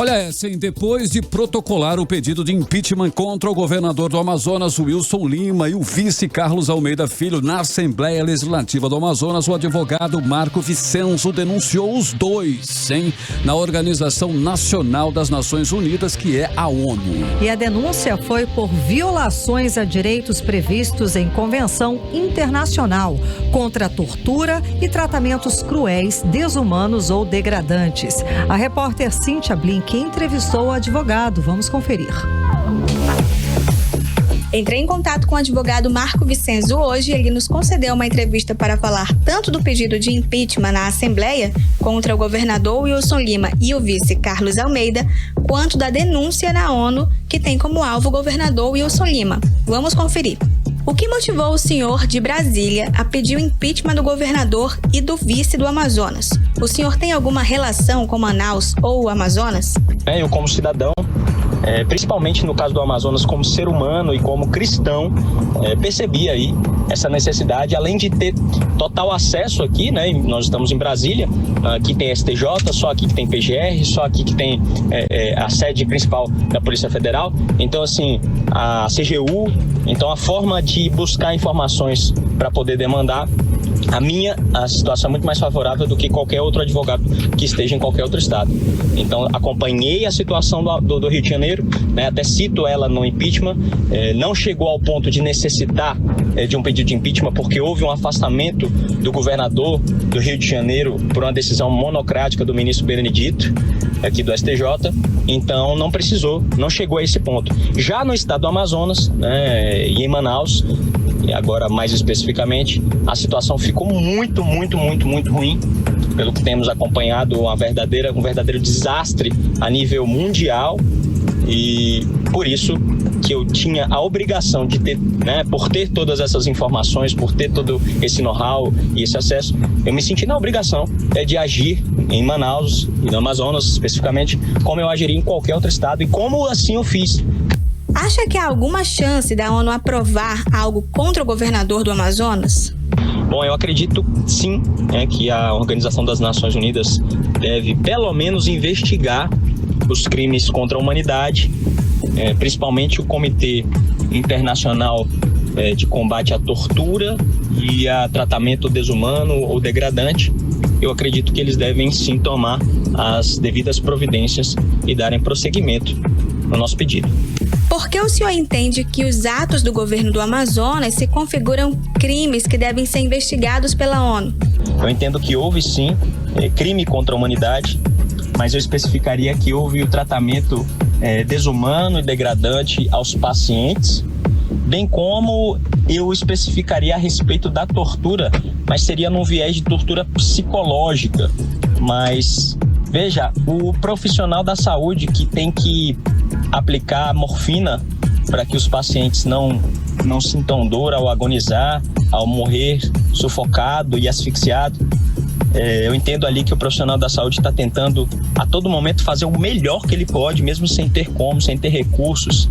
Olha, assim, depois de protocolar o pedido de impeachment contra o governador do Amazonas, Wilson Lima, e o vice Carlos Almeida Filho na Assembleia Legislativa do Amazonas, o advogado Marco Vicenzo denunciou os dois, na Organização Nacional das Nações Unidas, que é a ONU. E a denúncia foi por violações a direitos previstos em convenção internacional contra a tortura e tratamentos cruéis, desumanos ou degradantes. A repórter Cíntia Blink entrevistou o advogado. Vamos conferir. Entrei em contato com o advogado Marco Vicenzo hoje. Ele nos concedeu uma entrevista para falar tanto do pedido de impeachment na Assembleia contra o governador Wilson Lima e o vice Carlos Almeida, quanto da denúncia na ONU que tem como alvo o governador Wilson Lima. Vamos conferir. O que motivou o senhor de Brasília a pedir o impeachment do governador e do vice do Amazonas? O senhor tem alguma relação com Manaus ou o Amazonas? Eu, como cidadão, principalmente no caso do Amazonas, como ser humano e como cristão, percebi aí essa necessidade, além de ter total acesso aqui, né? Nós estamos em Brasília, aqui tem STJ, só aqui que tem PGR, só aqui que tem a sede principal da Polícia Federal, então assim, a CGU, então a forma de buscar informações para poder demandar, a situação é muito mais favorável do que qualquer outro advogado que esteja em qualquer outro estado. Então, acompanhei a situação do Rio de Janeiro, né, até cito ela no impeachment, não chegou ao ponto de necessitar de um pedido de impeachment, porque houve um afastamento do governador do Rio de Janeiro por uma decisão monocrática do ministro Benedito, aqui do STJ, então não precisou, não chegou a esse ponto. Já no estado do Amazonas, né, e em Manaus, e agora mais especificamente, a situação ficou muito ruim, pelo que temos acompanhado, um verdadeiro desastre a nível mundial, e por isso que eu tinha a obrigação de ter, né, por ter todas essas informações, por ter todo esse know-how e esse acesso, eu me senti na obrigação de agir em Manaus e no Amazonas especificamente, como eu agiria em qualquer outro estado, e como assim eu fiz. Acha que há alguma chance da ONU aprovar algo contra o governador do Amazonas? Bom, eu acredito sim, que a Organização das Nações Unidas deve pelo menos investigar os crimes contra a humanidade, principalmente o Comitê Internacional de Combate à Tortura e a Tratamento Desumano ou Degradante. Eu acredito que eles devem sim tomar as devidas providências e darem prosseguimento no nosso pedido. Por que o senhor entende que os atos do governo do Amazonas se configuram crimes que devem ser investigados pela ONU? Eu entendo que houve sim crime contra a humanidade, mas eu especificaria que houve o tratamento desumano e degradante aos pacientes, bem como eu especificaria a respeito da tortura, mas seria num viés de tortura psicológica. Mas, veja, o profissional da saúde que tem que aplicar morfina para que os pacientes não sintam dor ao agonizar, ao morrer sufocado e asfixiado. Eu entendo ali que o profissional da saúde está tentando a todo momento fazer o melhor que ele pode, mesmo sem ter sem ter recursos.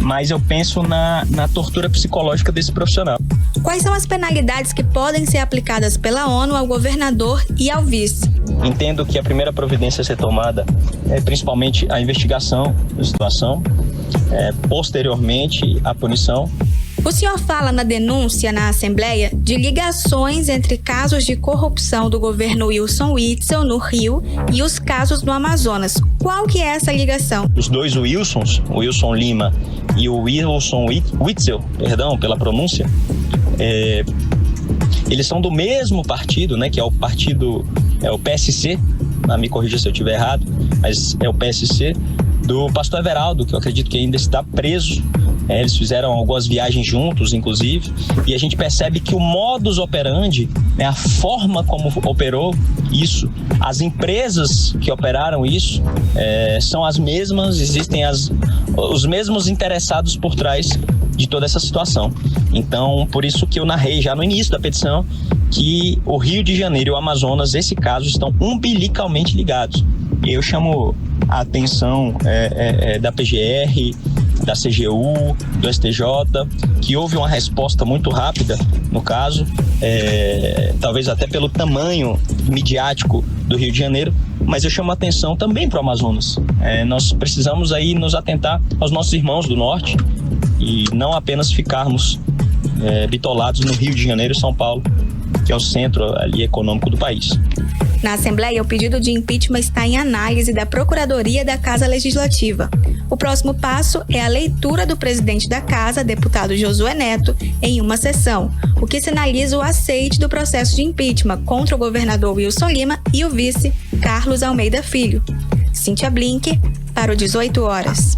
Mas eu penso na tortura psicológica desse profissional. Quais são as penalidades que podem ser aplicadas pela ONU ao governador e ao vice? Entendo que a primeira providência a ser tomada é principalmente a investigação da situação, posteriormente a punição. O senhor fala na denúncia na Assembleia de ligações entre casos de corrupção do governo Wilson Witzel no Rio e os casos no Amazonas. Qual que é essa ligação? Os dois Wilsons, o Wilson Lima e o Wilson Witzel, perdão pela pronúncia, eles são do mesmo partido, né, que é o partido, o PSC, me corrija se eu estiver errado, mas é o PSC do pastor Everaldo, que eu acredito que ainda está preso. Eles fizeram algumas viagens juntos, inclusive, e a gente percebe que o modus operandi, a forma como operou isso, as empresas que operaram isso, são as mesmas, existem os mesmos interessados por trás de toda essa situação. Então, por isso que eu narrei já no início da petição que o Rio de Janeiro e o Amazonas, esse caso, estão umbilicalmente ligados. Eu chamo a atenção da PGR, da CGU, do STJ, que houve uma resposta muito rápida no caso, talvez até pelo tamanho midiático do Rio de Janeiro, mas eu chamo a atenção também para o Amazonas. Nós precisamos aí nos atentar aos nossos irmãos do norte e não apenas ficarmos bitolados no Rio de Janeiro e São Paulo, que é o centro ali econômico do país. Na Assembleia, o pedido de impeachment está em análise da Procuradoria da Casa Legislativa. O próximo passo é a leitura do presidente da Casa, deputado Josué Neto, em uma sessão, o que sinaliza o aceite do processo de impeachment contra o governador Wilson Lima e o vice Carlos Almeida Filho. Cíntia Blink, para o 18 horas.